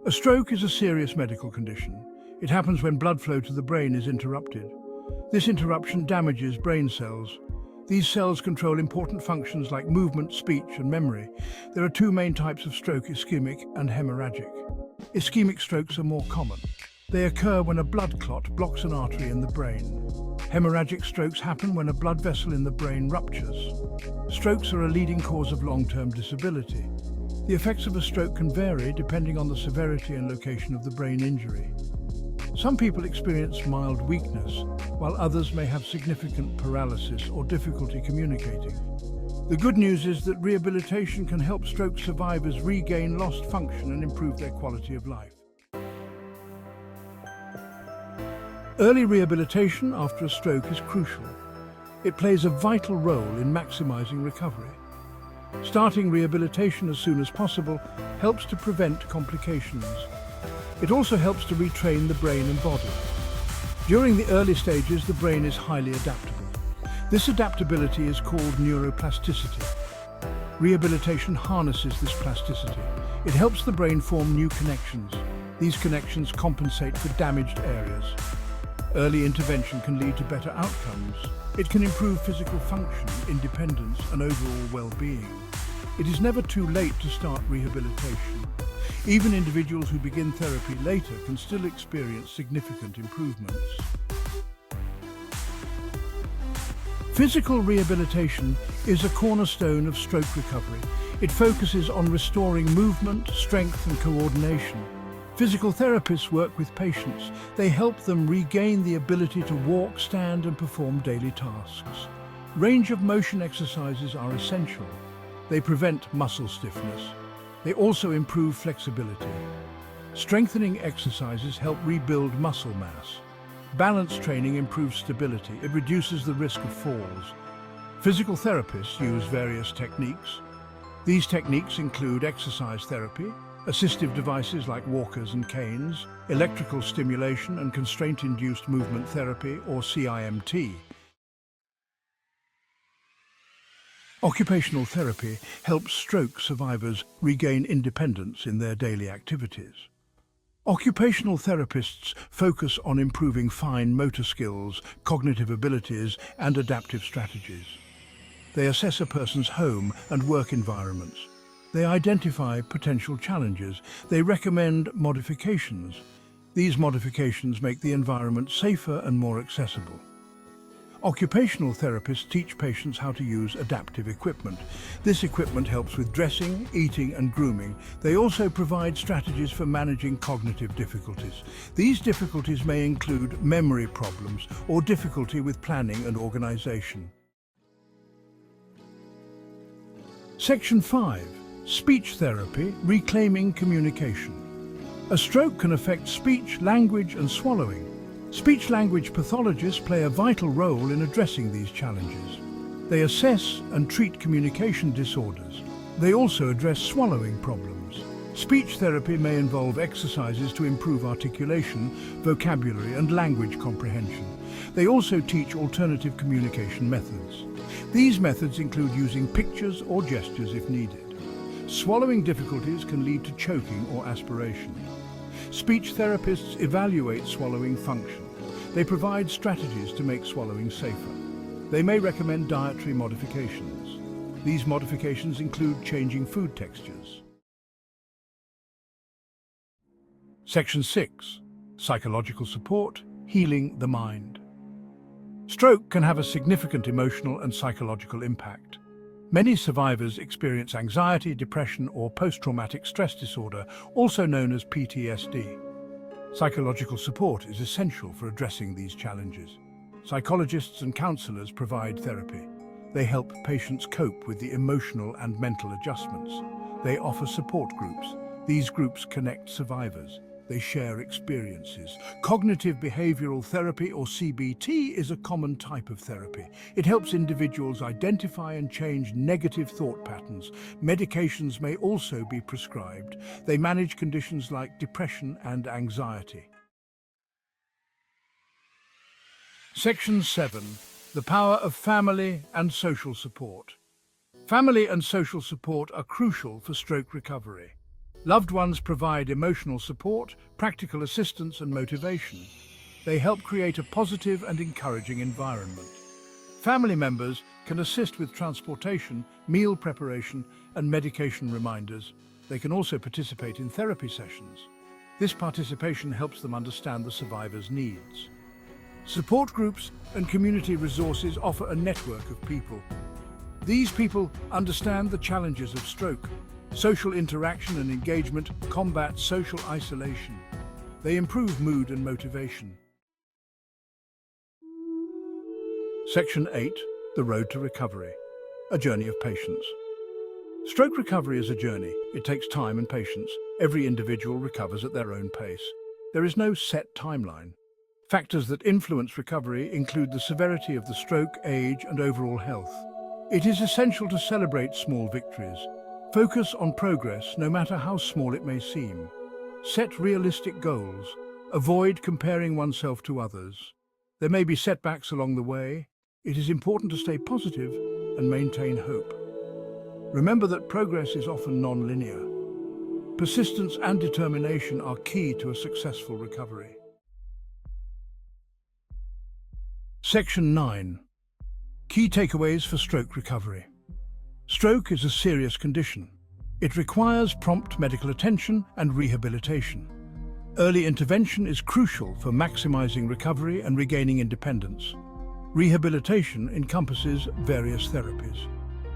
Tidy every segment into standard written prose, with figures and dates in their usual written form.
A stroke is a serious medical condition. It happens when blood flow to the brain is interrupted. This interruption damages brain cells. These cells control important functions like movement, speech, and memory. There are two main types of stroke: ischemic and hemorrhagic. Ischemic strokes are more common. They occur when a blood clot blocks an artery in the brain. Hemorrhagic strokes happen when a blood vessel in the brain ruptures. Strokes are a leading cause of long-term disability. The effects of a stroke can vary depending on the severity and location of the brain injury. Some people experience mild weakness, while others may have significant paralysis or difficulty communicating. The good news is that rehabilitation can help stroke survivors regain lost function and improve their quality of life. Early rehabilitation after a stroke is crucial. It plays a vital role in maximizing recovery. Starting rehabilitation as soon as possible helps to prevent complications. It also helps to retrain the brain and body. During the early stages, the brain is highly adaptable. This adaptability is called neuroplasticity. Rehabilitation harnesses this plasticity. It helps the brain form new connections. These connections compensate for damaged areas. Early intervention can lead to better outcomes. It can improve physical function, independence, and overall well-being. It is never too late to start rehabilitation. Even individuals who begin therapy later can still experience significant improvements. Physical rehabilitation is a cornerstone of stroke recovery. It focuses on restoring movement, strength, and coordination. Physical therapists work with patients. They help them regain the ability to walk, stand, and perform daily tasks. Range of motion exercises are essential. They prevent muscle stiffness. They also improve flexibility. Strengthening exercises help rebuild muscle mass. Balance training improves stability. It reduces the risk of falls. Physical therapists use various techniques. These techniques include exercise therapy, assistive devices like walkers and canes, electrical stimulation and constraint-induced movement therapy, or CIMT. Occupational therapy helps stroke survivors regain independence in their daily activities. Occupational therapists focus on improving fine motor skills, cognitive abilities, and adaptive strategies. They assess a person's home and work environments. They identify potential challenges. They recommend modifications. These modifications make the environment safer and more accessible. Occupational therapists teach patients how to use adaptive equipment. This equipment helps with dressing, eating, and grooming. They also provide strategies for managing cognitive difficulties. These difficulties may include memory problems or difficulty with planning and organization. Section 5. Speech therapy, reclaiming communication. A stroke can affect speech, language, and swallowing. Speech-language pathologists play a vital role in addressing these challenges. They assess and treat communication disorders. They also address swallowing problems. Speech therapy may involve exercises to improve articulation, vocabulary, and language comprehension. They also teach alternative communication methods. These methods include using pictures or gestures if needed. Swallowing difficulties can lead to choking or aspiration. Speech therapists evaluate swallowing function. They provide strategies to make swallowing safer. They may recommend dietary modifications. These modifications include changing food textures. Section 6. Psychological support, healing the mind. Stroke can have a significant emotional and psychological impact. Many survivors experience anxiety, depression, or post-traumatic stress disorder, also known as PTSD. Psychological support is essential for addressing these challenges. Psychologists and counselors provide therapy. They help patients cope with the emotional and mental adjustments. They offer support groups. These groups connect survivors. They share experiences. Cognitive behavioral therapy, or CBT, is a common type of therapy. It helps individuals identify and change negative thought patterns. Medications may also be prescribed. They manage conditions like depression and anxiety. Section 7. The power of family and social support. Family and social support are crucial for stroke recovery. Loved ones provide emotional support, practical assistance and motivation. They help create a positive and encouraging environment. Family members can assist with transportation, meal preparation and medication reminders. They can also participate in therapy sessions. This participation helps them understand the survivor's needs. Support groups and community resources offer a network of people. These people understand the challenges of stroke. Social interaction and engagement combat social isolation. They improve mood and motivation. Section 8. The Road to Recovery. A journey of patience. Stroke recovery is a journey. It takes time and patience. Every individual recovers at their own pace. There is no set timeline. Factors that influence recovery include the severity of the stroke, age, and overall health. It is essential to celebrate small victories. Focus on progress, no matter how small it may seem. Set realistic goals. Avoid comparing oneself to others. There may be setbacks along the way. It is important to stay positive and maintain hope. Remember that progress is often non-linear. Persistence and determination are key to a successful recovery. Section 9. Key takeaways for stroke recovery. Stroke is a serious condition. It requires prompt medical attention and rehabilitation. Early intervention is crucial for maximizing recovery and regaining independence. Rehabilitation encompasses various therapies.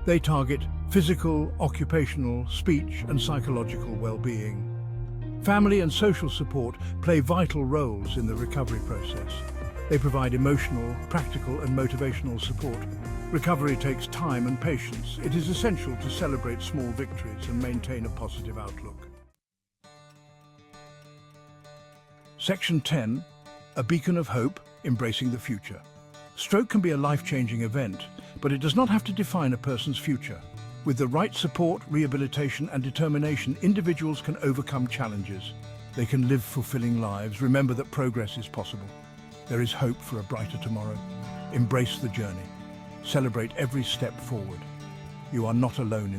They target physical, occupational, speech, and psychological well-being. Family and social support play vital roles in the recovery process. They provide emotional, practical, and motivational support. Recovery takes time and patience. It is essential to celebrate small victories and maintain a positive outlook. Section 10. A beacon of hope, embracing the future. Stroke can be a life-changing event, but it does not have to define a person's future. With the right support, rehabilitation, and determination, individuals can overcome challenges. They can live fulfilling lives. Remember that progress is possible. There is hope for a brighter tomorrow. Embrace the journey. Celebrate every step forward. You are not alone in